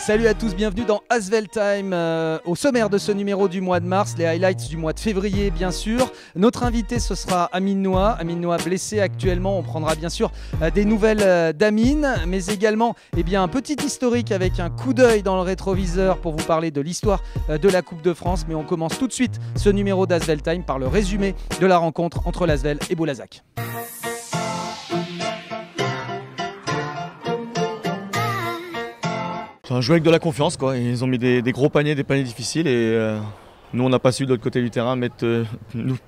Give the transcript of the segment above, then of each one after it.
Salut à tous, bienvenue dans Asvel Time. Au sommaire de ce numéro du mois de mars, les highlights du mois de février bien sûr. Notre invité ce sera Amine Noah. Amine Noah blessé actuellement, on prendra bien sûr des nouvelles d'Amine, mais également un petit historique avec un coup d'œil dans le rétroviseur pour vous parler de l'histoire de la Coupe de France. Mais on commence tout de suite ce numéro d'Asvel Time par le résumé de la rencontre entre l'Asvel et Boulazac. C'est un jeu avec de la confiance, quoi. Ils ont mis des gros paniers, des paniers difficiles et nous on n'a pas su de l'autre côté du terrain mettre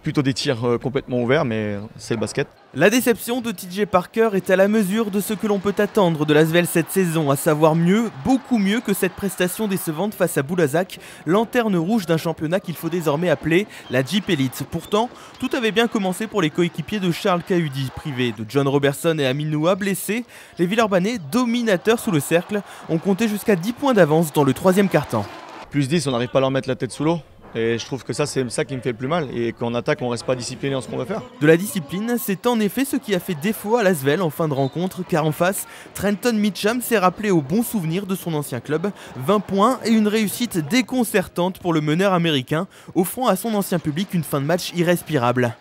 plutôt des tirs complètement ouverts, mais c'est le basket. La déception de TJ Parker est à la mesure de ce que l'on peut attendre de l'Asvel cette saison, à savoir mieux, beaucoup mieux que cette prestation décevante face à Boulazac, lanterne rouge d'un championnat qu'il faut désormais appeler la Jeep Elite. Pourtant, tout avait bien commencé pour les coéquipiers de Charles Cahudi, privés de John Robertson et Amine Noah blessés. Les Villeurbanais, dominateurs sous le cercle, ont compté jusqu'à 10 points d'avance dans le troisième quart-temps. Plus 10, on n'arrive pas à leur mettre la tête sous l'eau. Et je trouve que ça, c'est ça qui me fait le plus mal. Et qu'en attaque, on reste pas discipliné en ce qu'on va faire. De la discipline, c'est en effet ce qui a fait défaut à l'Asvel en fin de rencontre, car en face, Trenton Mitcham s'est rappelé au bon souvenir de son ancien club. 20 points et une réussite déconcertante pour le meneur américain, offrant à son ancien public une fin de match irrespirable.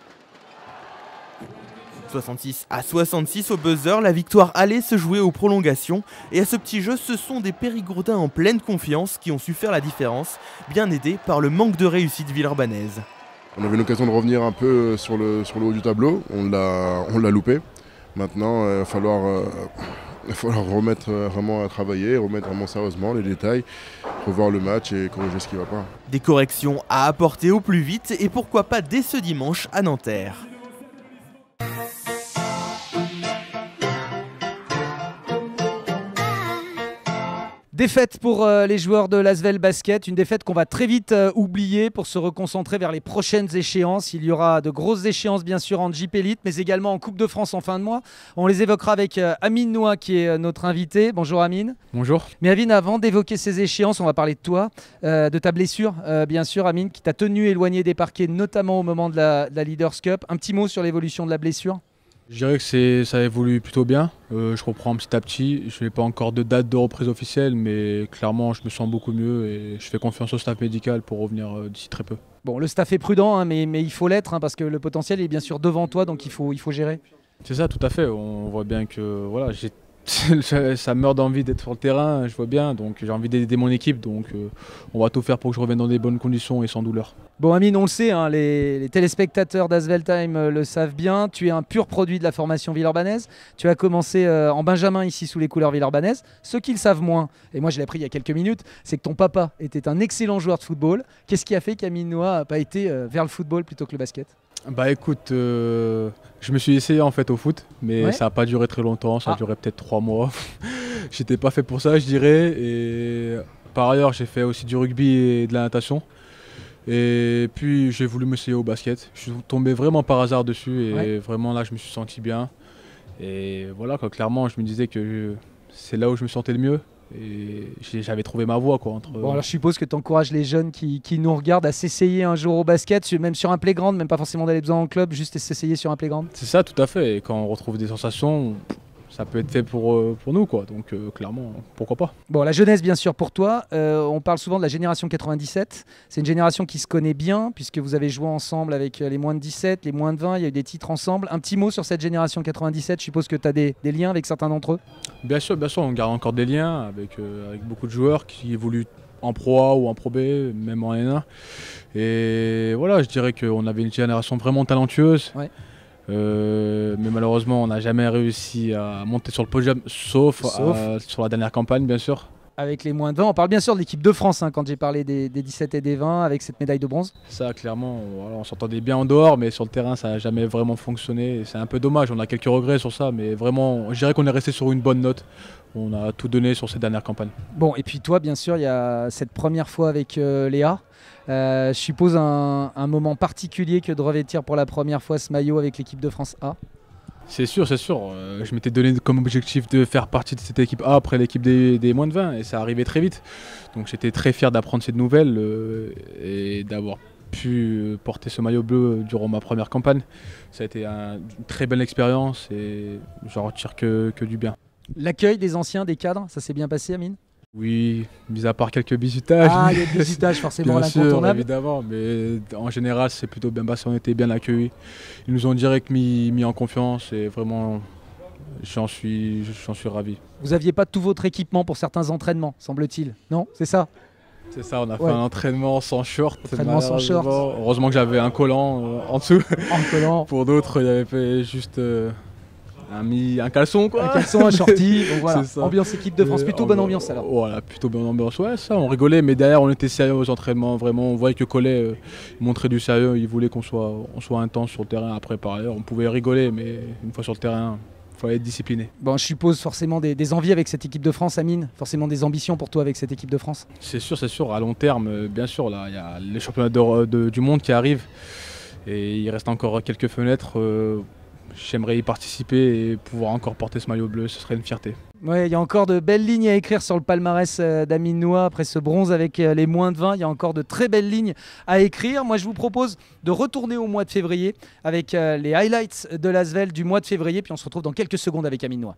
66-66 au buzzer, la victoire allait se jouer aux prolongations. Et à ce petit jeu, ce sont des Périgourdins en pleine confiance qui ont su faire la différence, bien aidés par le manque de réussite villeurbannaise. On avait l'occasion de revenir un peu sur le haut du tableau, on l'a loupé. Maintenant, il va falloir remettre vraiment à travailler, remettre vraiment sérieusement les détails, revoir le match et corriger ce qui ne va pas. Des corrections à apporter au plus vite et pourquoi pas dès ce dimanche à Nanterre. Défaite pour les joueurs de l'Asvel Basket, une défaite qu'on va très vite oublier pour se reconcentrer vers les prochaines échéances. Il y aura de grosses échéances bien sûr en Jeep Elite, mais également en Coupe de France en fin de mois. On les évoquera avec Amine Noah qui est notre invité. Bonjour Amine. Bonjour. Mais Amine, avant d'évoquer ces échéances, on va parler de toi, de ta blessure bien sûr Amine, qui t'a tenu éloigné des parquets, notamment au moment de la Leaders Cup. Un petit mot sur l'évolution de la blessure ? Je dirais que ça évolue plutôt bien. Je reprends petit à petit. Je n'ai pas encore de date de reprise officielle, mais clairement, je me sens beaucoup mieux et je fais confiance au staff médical pour revenir d'ici très peu. Bon, le staff est prudent, hein, mais il faut l'être parce que le potentiel est bien sûr devant toi, donc il faut gérer. C'est ça, tout à fait. On voit bien que voilà, ça meurt d'envie d'être sur le terrain, je vois bien, donc j'ai envie d'aider mon équipe, donc on va tout faire pour que je revienne dans des bonnes conditions et sans douleur. Bon Amine, on le sait, hein, les téléspectateurs d'Asvel Time le savent bien, tu es un pur produit de la formation villeurbannaise. Tu as commencé en Benjamin ici sous les couleurs villeurbanaises. Ceux qui le savent moins, et moi je l'ai appris il y a quelques minutes, c'est que ton papa était un excellent joueur de football. Qu'est-ce qui a fait qu'Amine Noah n'a pas été vers le football plutôt que le basket ? Bah écoute, je me suis essayé en fait au foot, mais ça n'a pas duré très longtemps, ça a duré peut-être 3 mois. J'étais pas fait pour ça, je dirais. Et par ailleurs, j'ai fait aussi du rugby et de la natation. Et puis j'ai voulu m'essayer au basket. Je suis tombé vraiment par hasard dessus et vraiment là je me suis senti bien. Et voilà quoi, clairement je me disais que c'est là où je me sentais le mieux. Et j'avais trouvé ma voie quoi. Bon alors je suppose que tu encourages les jeunes qui nous regardent à s'essayer un jour au basket, même sur un playground, même pas forcément d'aller besoin en club, juste s'essayer sur un playground. C'est ça tout à fait, et quand on retrouve des sensations, ça peut être fait pour nous quoi, donc clairement pourquoi pas. Bon la jeunesse bien sûr pour toi, on parle souvent de la génération 97, c'est une génération qui se connaît bien puisque vous avez joué ensemble avec les moins de 17, les moins de 20, il y a eu des titres ensemble. Un petit mot sur cette génération 97, je suppose que tu as des liens avec certains d'entre eux. Bien sûr, on garde encore des liens avec beaucoup de joueurs qui évoluent en Pro A ou en Pro B, même en N1. Et voilà, je dirais qu'on avait une génération vraiment talentueuse. Ouais. Mais malheureusement, on n'a jamais réussi à monter sur le podium, sauf sur la dernière campagne, bien sûr. Avec les moins de 20, on parle bien sûr de l'équipe de France, hein, quand j'ai parlé des 17 et des 20, avec cette médaille de bronze. Ça, clairement, voilà, on s'entendait bien en dehors, mais sur le terrain, ça n'a jamais vraiment fonctionné. C'est un peu dommage, on a quelques regrets sur ça, mais vraiment, je dirais qu'on est resté sur une bonne note. On a tout donné sur cette dernière campagne. Bon, et puis toi, bien sûr, il y a cette première fois avec Léa. Je suppose un moment particulier que de revêtir pour la première fois ce maillot avec l'équipe de France A. C'est sûr. Je m'étais donné comme objectif de faire partie de cette équipe A après l'équipe des moins de 20 et ça arrivait très vite. Donc j'étais très fier d'apprendre cette nouvelle et d'avoir pu porter ce maillot bleu durant ma première campagne. Ça a été une très belle expérience et j'en retire que du bien. L'accueil des anciens, des cadres, ça s'est bien passé Amine ? Oui, mis à part quelques bisutages. Ah, il y a des bisutages forcément l'incontournable. Évidemment, mais en général, c'est plutôt bien passé, on était bien accueillis. Ils nous ont direct mis en confiance et vraiment, j'en suis ravi. Vous n'aviez pas tout votre équipement pour certains entraînements, semble-t-il, non? C'est ça? C'est ça, on a fait un entraînement sans short. Entraînement sans short. Heureusement que j'avais un collant en dessous. En collant. Pour d'autres, il avait fait juste un caleçon, quoi. Un caleçon, un shorty. Donc voilà. Ambiance équipe de France, plutôt bonne ambiance alors. Voilà, plutôt bonne ambiance. Ouais, ça, on rigolait, mais derrière, on était sérieux aux entraînements. Vraiment, on voyait que Collet montrait du sérieux. Il voulait qu'on soit intense sur le terrain. Après, par ailleurs, on pouvait rigoler, mais une fois sur le terrain, il fallait être discipliné. Bon, je suppose forcément des envies avec cette équipe de France, Amine. Forcément des ambitions pour toi avec cette équipe de France. C'est sûr. À long terme, bien sûr. Là, il y a les championnats du monde qui arrivent. Et il reste encore quelques fenêtres. J'aimerais y participer et pouvoir encore porter ce maillot bleu, ce serait une fierté. Ouais, il y a encore de belles lignes à écrire sur le palmarès d'Amine Noah après ce bronze avec les moins de 20. Il y a encore de très belles lignes à écrire. Moi, je vous propose de retourner au mois de février avec les highlights de l'Asvel du mois de février. Puis on se retrouve dans quelques secondes avec Amine Noah.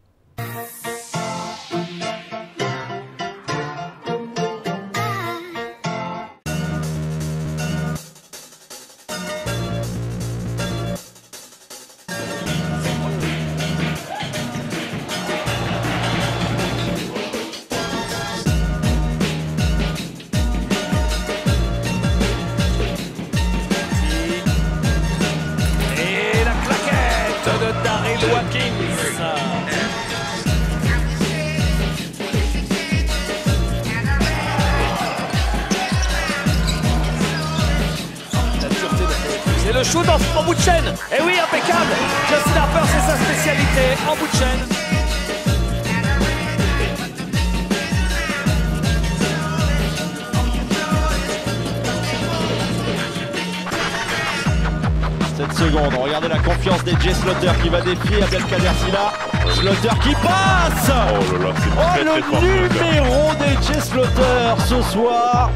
C'est le shoot en bout de chaîne. Et oui, impeccable. Justin Harper, c'est sa spécialité, en bout de chaîne. Cette seconde, regardez la confiance des Jay Slaughter qui va défier Abdelkader Silla. Slaughter qui passe. Oh là là, c'est très, le très fort, numéro des Jay Slaughter ce soir.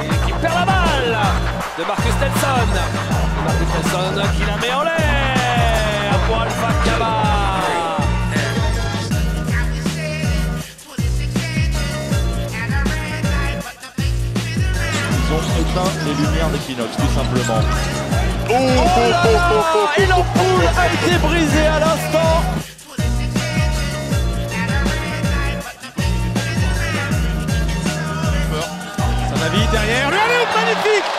Et qui perd la balle de Marcus Nelson. Marcus Nelson qui la met en l'air pour Alpha Kaba. Ils ont éteint les lumières d'Equinox, tout simplement. Oh là là, et l'ampoule a été brisée à l'instant. Sanavi derrière, lui allez, magnifique.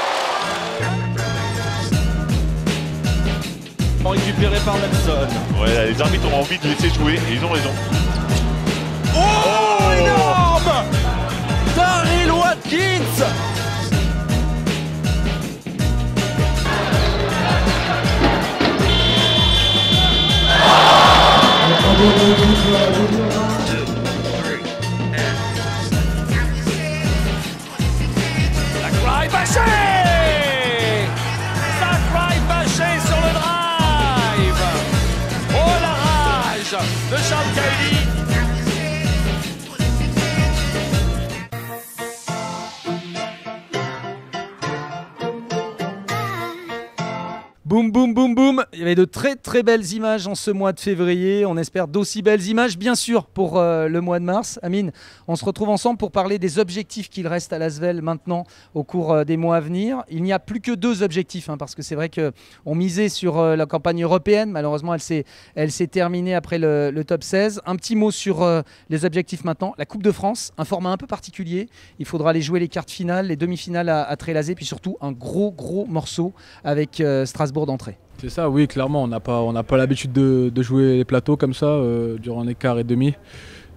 Récupéré par Nelson. Ouais, là, les arbitres ont envie de laisser jouer et ils ont raison. Oh, énorme Daryl Watkins. Zachary Bachet. Zachary Bachet sur le drive. Oh la rage de Charles Cahuly. Boum, boum, boum, boum. Il y avait de très très belles images en ce mois de février. On espère d'aussi belles images, bien sûr, pour le mois de mars. Amine, on se retrouve ensemble pour parler des objectifs qu'il reste à l'Asvel maintenant au cours des mois à venir. Il n'y a plus que 2 objectifs, parce que c'est vrai qu'on misait sur la campagne européenne. Malheureusement, elle s'est terminée après le top 16. Un petit mot sur les objectifs maintenant. La Coupe de France, un format un peu particulier. Il faudra aller jouer les quarts de finale, les demi-finales à Trélazé, puis surtout un gros morceau avec Strasbourg d'entrée. C'est ça, oui, clairement, on n'a pas l'habitude de jouer les plateaux comme ça durant les quarts et demi.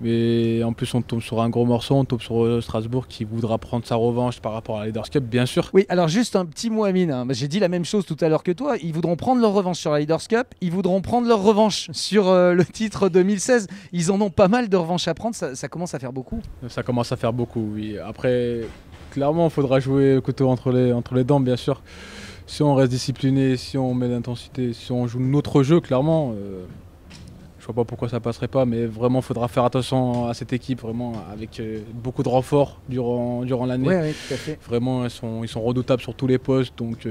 Mais en plus, on tombe sur un gros morceau, on tombe sur Strasbourg qui voudra prendre sa revanche par rapport à la Leaders Cup, bien sûr. Oui, alors juste un petit mot, Amine. J'ai dit la même chose tout à l'heure que toi. Ils voudront prendre leur revanche sur la Leaders Cup, ils voudront prendre leur revanche sur le titre 2016. Ils en ont pas mal de revanches à prendre, ça commence à faire beaucoup. Ça commence à faire beaucoup, oui. Après, clairement, il faudra jouer le couteau entre les dents, bien sûr. Si on reste discipliné, si on met l'intensité, si on joue notre jeu, clairement, je vois pas pourquoi ça passerait pas, mais vraiment, il faudra faire attention à cette équipe, vraiment, avec beaucoup de renforts durant l'année. Oui, tout à fait. Vraiment, ils sont redoutables sur tous les postes, donc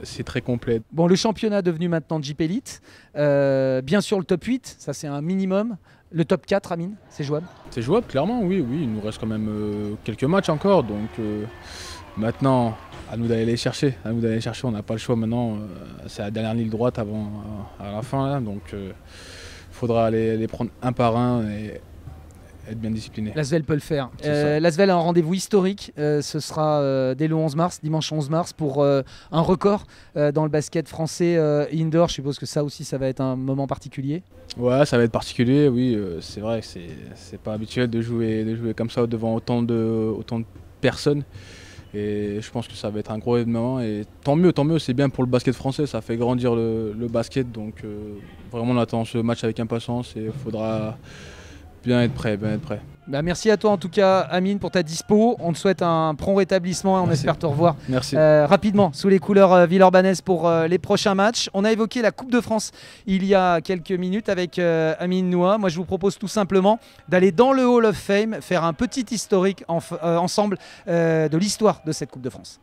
c'est très complet. Bon, le championnat devenu maintenant Jeep Elite, bien sûr le top 8, ça c'est un minimum. Le top 4, Amine, c'est jouable? C'est jouable, clairement, oui. Il nous reste quand même quelques matchs encore. Donc maintenant, à nous d'aller les chercher. On n'a pas le choix maintenant. C'est la dernière ligne droite à la fin. Là, donc il faudra les prendre un par un et être bien discipliné. L'Asvel peut le faire. L'Asvel a un rendez-vous historique. Ce sera dès le 11 mars, dimanche 11 mars, pour un record dans le basket français indoor. Je suppose que ça aussi, ça va être un moment particulier. Ouais, ça va être particulier, oui. C'est vrai que c'est pas habituel de jouer comme ça devant autant de personnes. Et je pense que ça va être un gros événement. Et tant mieux, c'est bien pour le basket français. Ça fait grandir le basket. Donc vraiment, on attend ce match avec impatience et il faudra bien être prêt. Bah, merci à toi en tout cas, Amine, pour ta dispo. On te souhaite un prompt rétablissement et on espère te revoir rapidement sous les couleurs villeurbanaises pour les prochains matchs. On a évoqué la Coupe de France il y a quelques minutes avec Amine Noah. Moi, je vous propose tout simplement d'aller dans le Hall of Fame, faire un petit historique ensemble de l'histoire de cette Coupe de France.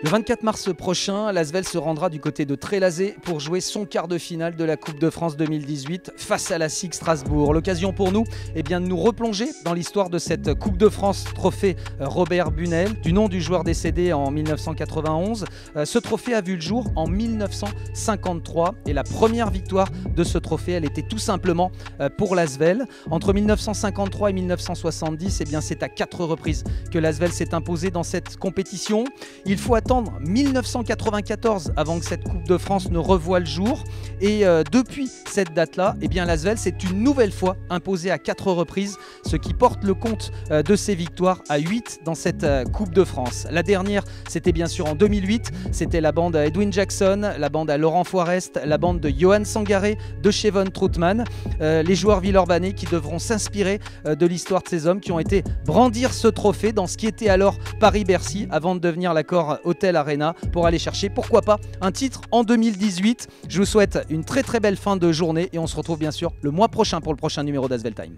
Le 24 mars prochain, l'Asvel se rendra du côté de Trélazé pour jouer son quart de finale de la Coupe de France 2018 face à la SIG Strasbourg. L'occasion pour nous de nous replonger dans l'histoire de cette Coupe de France trophée Robert Bunel, du nom du joueur décédé en 1991. Ce trophée a vu le jour en 1953 et la première victoire de ce trophée, elle était tout simplement pour l'Asvel. Entre 1953 et 1970, c'est à 4 reprises que l'Asvel s'est imposé dans cette compétition. Il faut attendre 1994 avant que cette Coupe de France ne revoie le jour. Et depuis cette date-là, l'Asvel s'est une nouvelle fois imposé à 4 reprises, ce qui porte le compte de ses victoires à 8 dans cette Coupe de France. La dernière, c'était bien sûr en 2008. C'était la bande à Edwin Jackson, la bande à Laurent Foirest, la bande de Johan Sangaré, de Chevon Troutman. Les joueurs villeurbanais qui devront s'inspirer de l'histoire de ces hommes qui ont été brandir ce trophée dans ce qui était alors Paris-Bercy avant de devenir l'accord Hotel Arena pour aller chercher, pourquoi pas, un titre en 2018. Je vous souhaite une très belle fin de journée et on se retrouve bien sûr le mois prochain pour le prochain numéro d'Asvel Time.